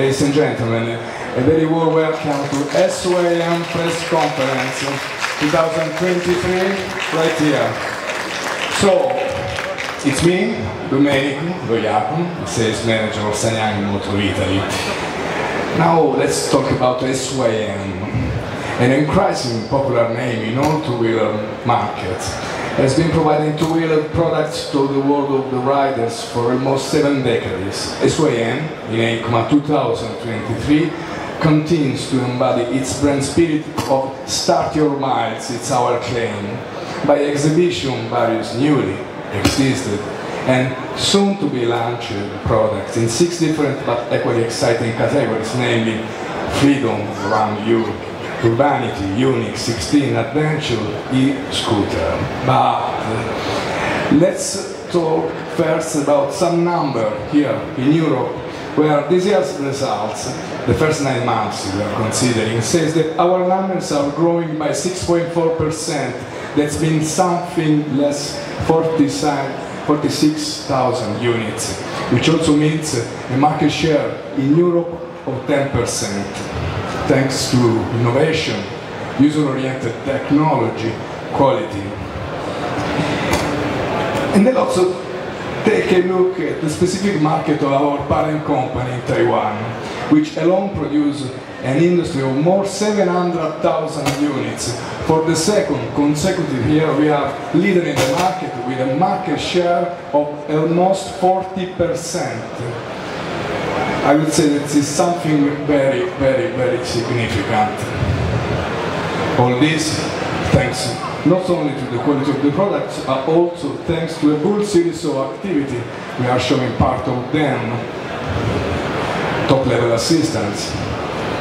Ladies and gentlemen, a very warm welcome to SYM Press Conference 2023 right here. So, it's me, Domenico, the sales manager of Sanyago Italy. Now let's talk about SYM, an increasingly popular name in all two-wheeler markets. Has been providing two-wheeler products to the world of the riders for almost 7 decades. SYM, in Eicma 2023, continues to embody its brand spirit of "Start Your Miles," it's our claim, by exhibition various newly existed and soon to be launched products in 6 different but equally exciting categories, namely Freedom around you, Urbanity, Unique, 16, Adventure, e-scooter. But let's talk first about some number here in Europe, where this year's results, the first 9 months we are considering, says that our numbers are growing by 6.4%. That's been something less 46,000 units, which also means a market share in Europe of 10%. Thanks to innovation, user-oriented technology, quality. And then also take a look at the specific market of our parent company in Taiwan, which alone produces an industry of more 700,000 units. For the second consecutive year, we are leader in the market with a market share of almost 40%. I would say that this is something very, very, very significant. All this thanks not only to the quality of the products, but also thanks to a full series of activity. We are showing part of them. Top-level assistance,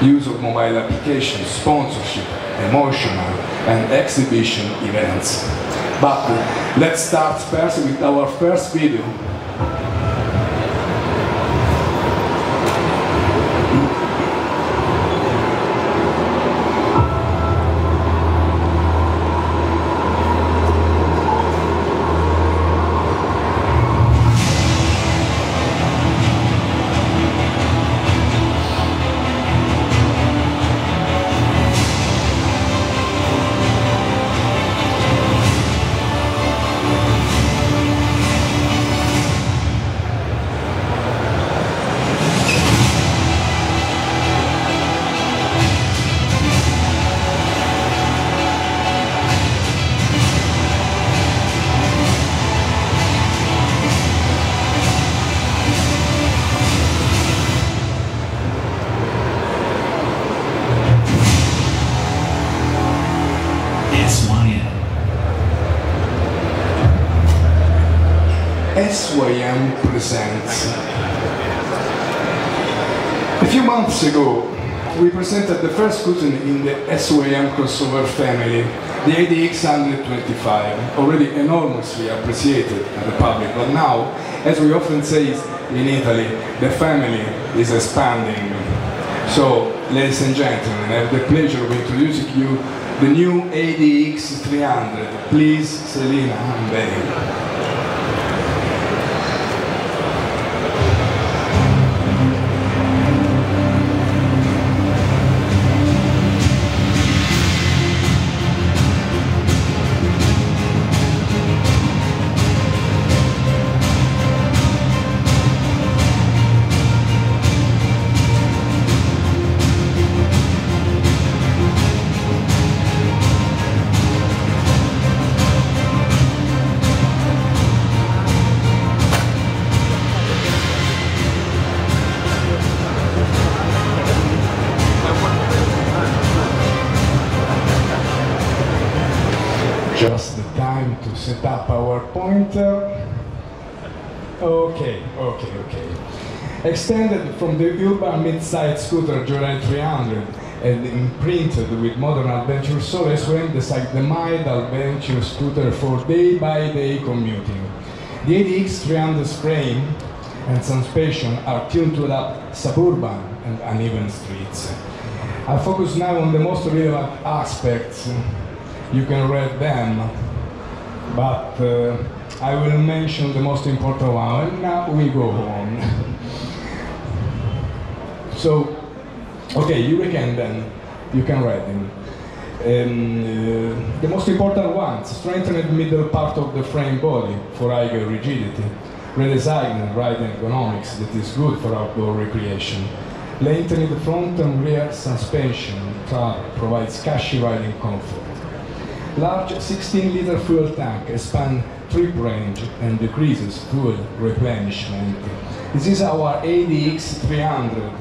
use of mobile applications, sponsorship, emotional and exhibition events. But let's start first with our first video. SYM presents. A few months ago, we presented the first scooter in the SYM crossover family, the ADX 125, already enormously appreciated by the public. But now, as we often say in Italy, the family is expanding. So, ladies and gentlemen, I have the pleasure of introducing you the new ADX 300. Please, Selina, unveil. Just the time to set up our pointer. Okay. Extended from the urban mid-size scooter Joyride 300 and imprinted with modern adventure soul, SYM designed the mild adventure scooter for day-by-day commuting. The ADX 300's frame and suspension are tuned to adapt suburban and uneven streets. I'll focus now on the most relevant aspects. You can read them, but I will mention the most important one. And now we go on. So, okay, you can then, you can read them. The most important ones: strengthen the middle part of the frame body for higher rigidity, redesign riding ergonomics that is good for outdoor recreation, lengthening the front and rear suspension travel provides cushy riding comfort. Large 16-liter fuel tank expands trip range and decreases fuel replenishment. This is our ADX 300,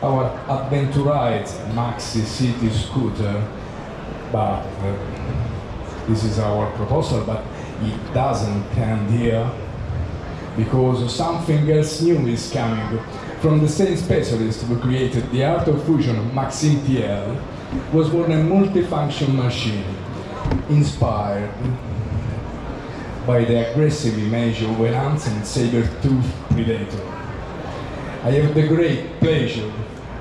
our adventurized maxi city scooter, but this is our proposal, but it doesn't end here, because something else new is coming. From the same specialist who created the Art of Fusion, Maxime TL, was born a multifunction machine inspired by the aggressive image of an handsome saber-toothed predator. I have the great pleasure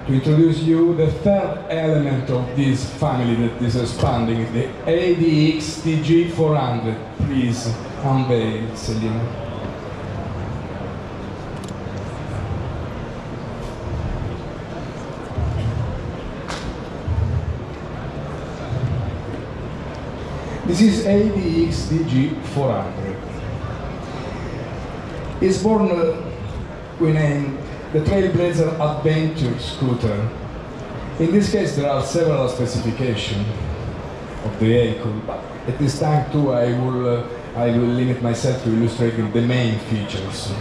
to introduce you the third element of this family that is expanding, the ADX TG 400. Please unveil, Selina. This is ADX TG 400. It's born, we name the Trailblazer Adventure Scooter. In this case, there are several specifications of the vehicle, but at this time too, I will limit myself to illustrating the main features.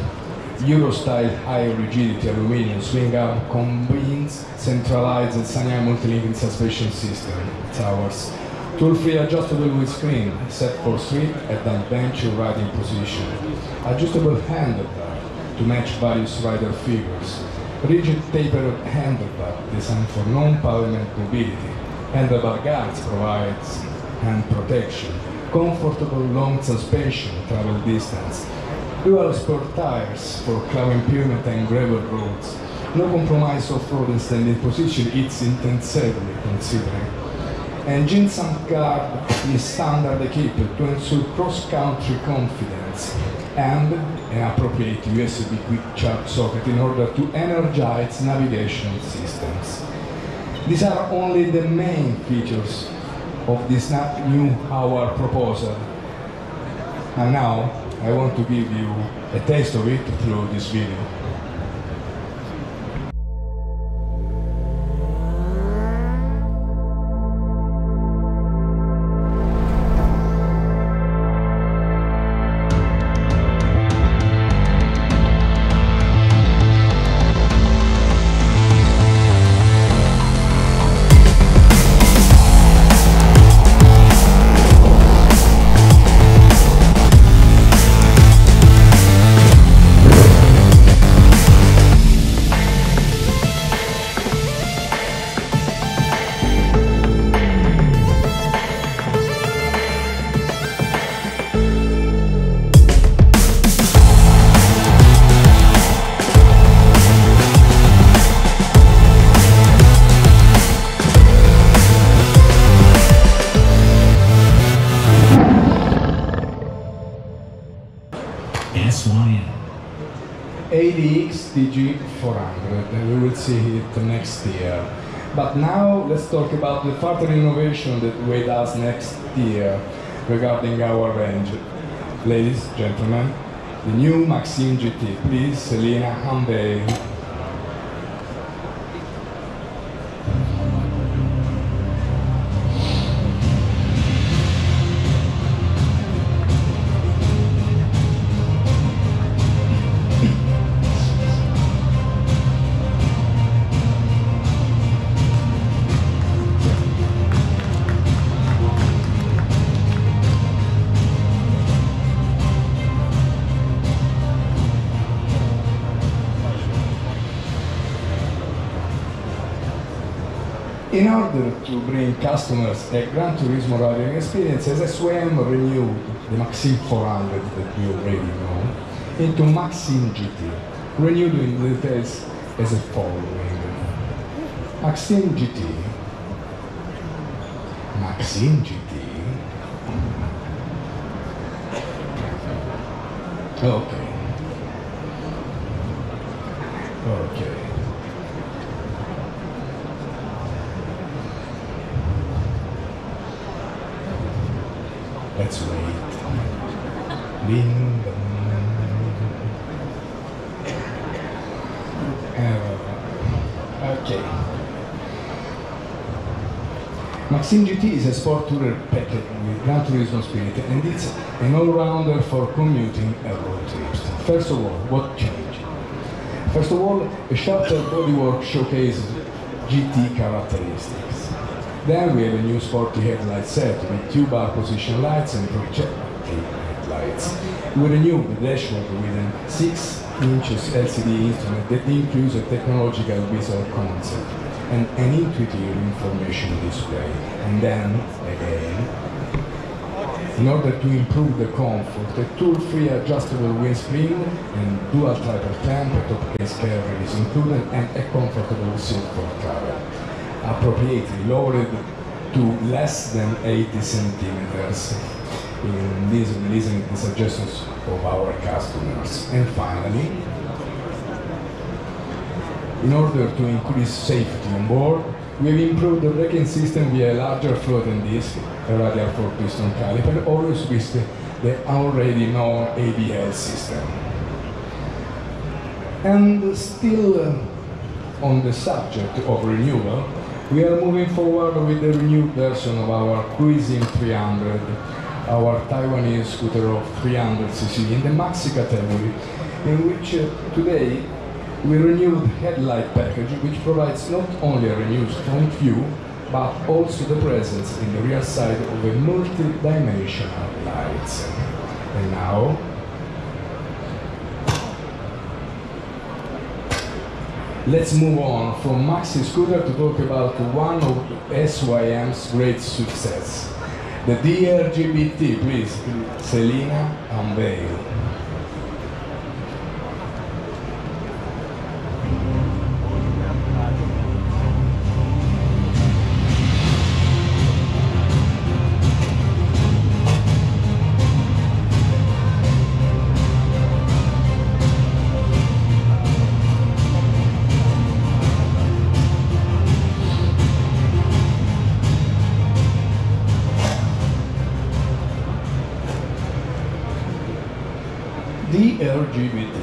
Euro-style high rigidity aluminum swing arm combines centralized and Sany multi-linking suspension system. It's ours. Tool-free adjustable windscreen, set for street and adventure riding position. Adjustable handlebar to match various rider figures. Rigid tapered handlebar designed for non-pavement mobility. Handlebar guards provides hand protection. Comfortable long suspension travel distance. Dual sport tires for cloud improvement and gravel roads. No compromise off-road and standing position, it's intensively considering. Engine sound guard is standard equipped to ensure cross-country confidence, and an appropriate USB quick charge socket in order to energize navigation systems. These are only the main features of this new our proposal. And now I want to give you a taste of it through this video. ADX TG 400, and we will see it next year. But now let's talk about the further innovation that awaits us next year regarding our range. Ladies, gentlemen, the new Maxime GT. Please, Selina, unveil. In order to bring customers a Gran Turismo riding experience, SSWM renewed the Maxime 400 that we already know into Maxime GT, renewed in details as the following. Maxime GT. Maxime GT. Okay. Okay. let's wait. Ding dong. Okay. Maxim GT is a sport tourer packed with Gran Turismo spirit, and it's an all-rounder for commuting and road trips. First of all, what changed? First of all, a sharper bodywork showcases GT characteristics. Then we have a new sporty headlight set with two-bar position lights and projecting headlights. We renewed the dashboard with a 6-inch LCD instrument that includes a technological visual concept and an intuitive information display. And then, again, in order to improve the comfort, a tool-free adjustable windscreen and dual triple clamp top case carrier is included, and a comfortable seat for travel, appropriately lowered to less than 80 centimeters. In this, listening to the suggestions of our customers. And finally, in order to increase safety on board, we have improved the braking system via a larger floating disc, a radial 4-piston caliper, always with the already known ABS system. And still on the subject of renewal, we are moving forward with the renewed version of our Cruising 300, our Taiwanese scooter of 300cc in the maxi category, in which today we renewed headlight package, which provides not only a renewed front view, but also the presence in the rear side of a multi-dimensional lights. And now, let's move on from maxi scooter to talk about one of SYM's great success. The DRGBT, please, Selina, unveil. DRGBT.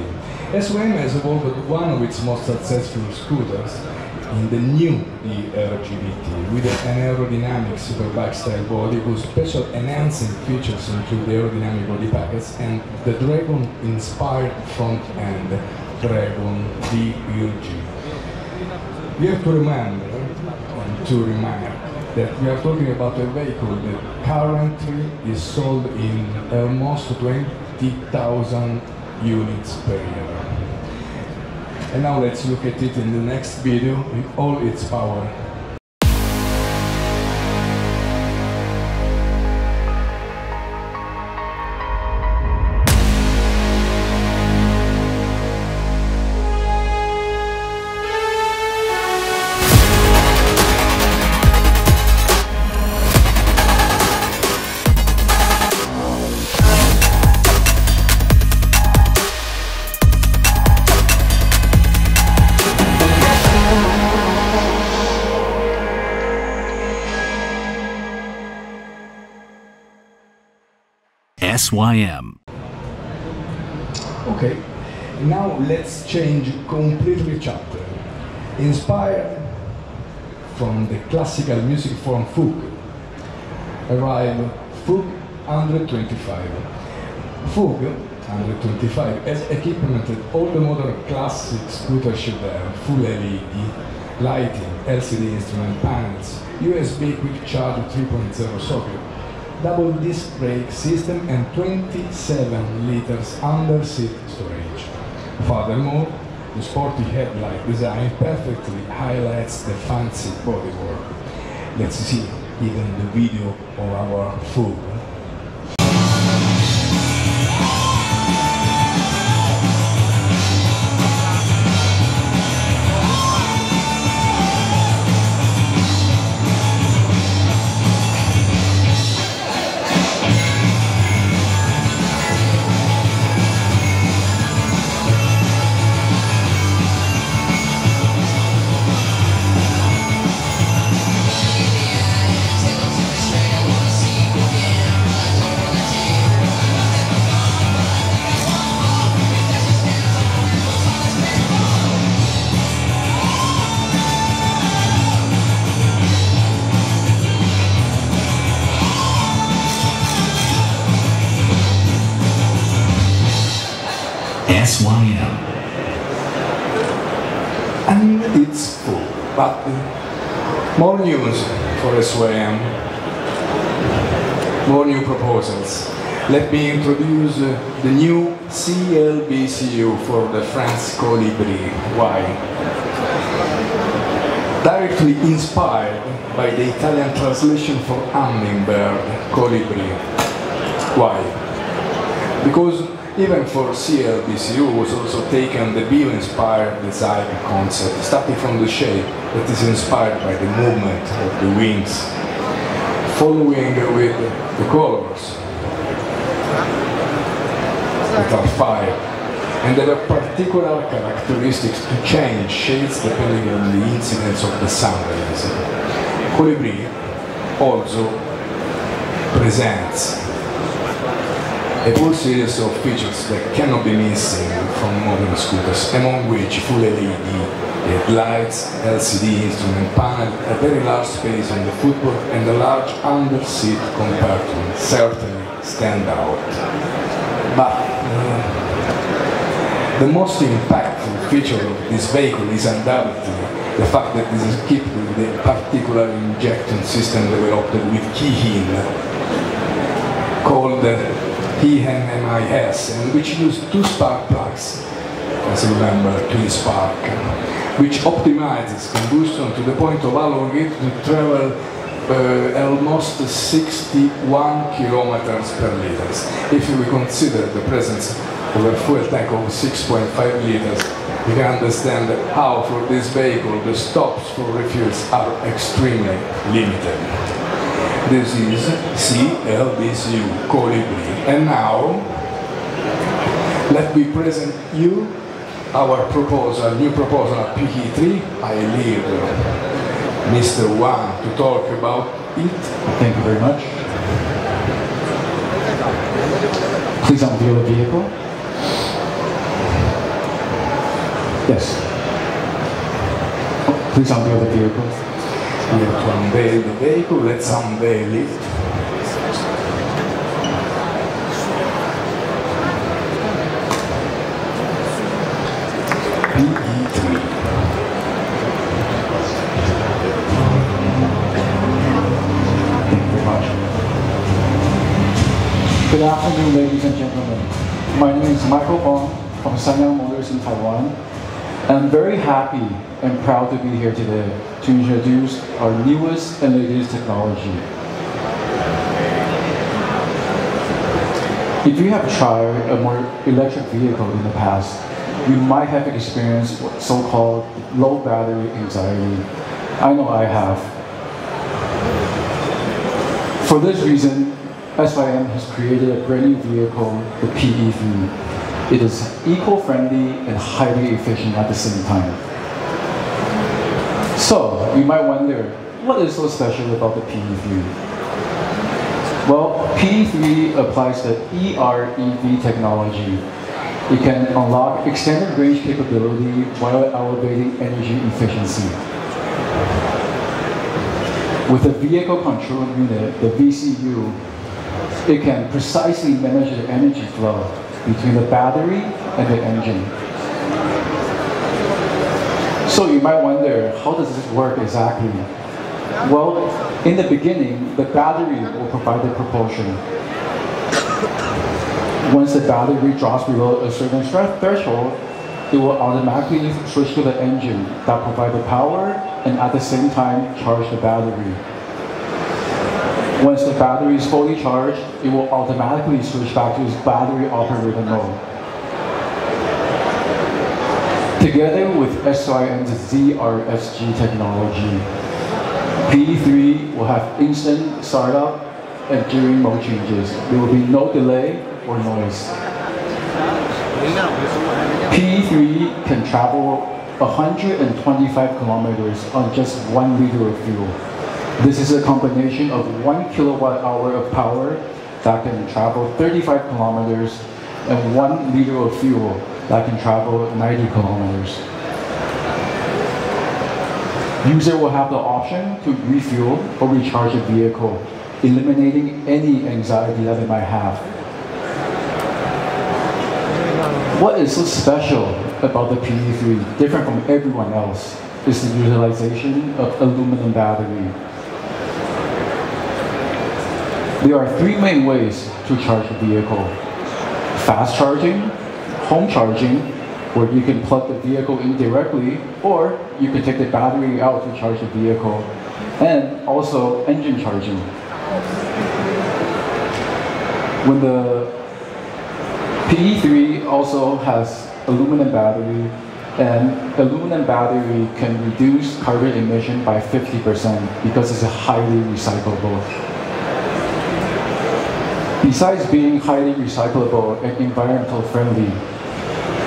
SYM has evolved one of its most successful scooters in the new DRGBT, with an aerodynamic superbike style body whose special enhancing features include the aerodynamic body packets and the Dragon-inspired front end, Dragon DRG. We have to remember and to remind that we are talking about a vehicle that currently is sold in almost 20,000 units per year. And now let's look at it in the next video with all its power. SYM. Okay, now let's change completely chapter. Inspired from the classical music form Fugue, arrive Fugue 125. Fugue 125 has implemented all the modern classic scooter should have: full LED, lighting, LCD instrument panels, USB quick charge 3.0 socket, double disc brake system, and 27 liters under-seat storage. Furthermore, the sporty headlight design perfectly highlights the fancy bodywork. Let's see even the video of our Fugue. Yeah. SYM. And it's full, but more news for SYM, more new proposals. Let me introduce the new CLBCU for the France Colibri. Why? Directly inspired by the Italian translation for hummingbird, Colibri. Why? Because even for CLBCU was also taken the bio-inspired design concept, starting from the shape that is inspired by the movement of the wings, following with the colors that are five, and there are particular characteristics to change shades depending on the incidence of the sun rays. Colibri also presents a whole series of features that cannot be missing from modern scooters, among which full LED headlights, LCD instrument panel, a very large space on the footboard, and a large under-seat compartment certainly stand out. But the most impactful feature of this vehicle is undoubtedly the fact that this is equipped with a particular injection system developed with Kihin, called ENMIS, and which use two spark plugs, as you remember, twin spark, which optimizes combustion to the point of allowing it to travel almost 61 kilometers per liter. If we consider the presence of a fuel tank of 6.5 liters, you can understand how for this vehicle the stops for refuels are extremely limited. This is CLBCU Colibri. And now, let me present you our proposal, new proposal at PE3. I leave Mr. Wang to talk about it. Thank you very much. Please unveil the vehicle. Yes. Please unveil the vehicle. We have to unveil the vehicle. Let's unveil it. PE3. Good afternoon, ladies and gentlemen. My name is Michael Bong from Sanyang Motors in Taiwan. I'm very happy and proud to be here today to introduce our newest and latest technology. If you have tried a more electric vehicle in the past, you might have experienced so-called low battery anxiety. I know I have. For this reason, SYM has created a brand new vehicle, the PE3. It is eco-friendly and highly efficient at the same time. So, you might wonder, what is so special about the PE3? Well, PE3 applies the EREV technology. It can unlock extended range capability while elevating energy efficiency. With the vehicle control unit, the VCU, it can precisely manage the energy flow between the battery and the engine. So you might wonder, how does this work exactly? Well, in the beginning, the battery will provide the propulsion. Once the battery drops below a certain threshold, it will automatically switch to the engine that provides the power and at the same time charge the battery. Once the battery is fully charged, it will automatically switch back to its battery operated mode. Together with SYM's ZRSG technology, PE3 will have instant startup and during mode changes. There will be no delay or noise. PE3 can travel 125 kilometers on just 1 liter of fuel. This is a combination of 1 kilowatt hour of power that can travel 35 kilometers and 1 liter of fuel that can travel 90 kilometers. User will have the option to refuel or recharge the vehicle, eliminating any anxiety that they might have. What is so special about the PE3, different from everyone else, is the utilization of aluminum battery. There are three main ways to charge the vehicle. Fast charging, home charging, where you can plug the vehicle in directly, or you can take the battery out to charge the vehicle, and also engine charging. When the PE3 also has aluminum battery, and aluminum battery can reduce carbon emission by 50% because it's highly recyclable. Besides being highly recyclable and environmental friendly,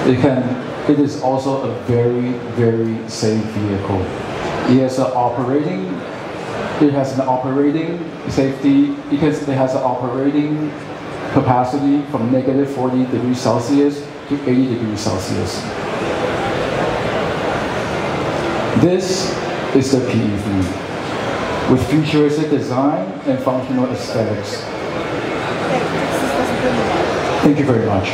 it is also a very, very safe vehicle. It has an operating safety because it has an operating capacity from -40 degrees Celsius to 80 degrees Celsius. This is the PE3 with futuristic design and functional aesthetics. Thank you very much.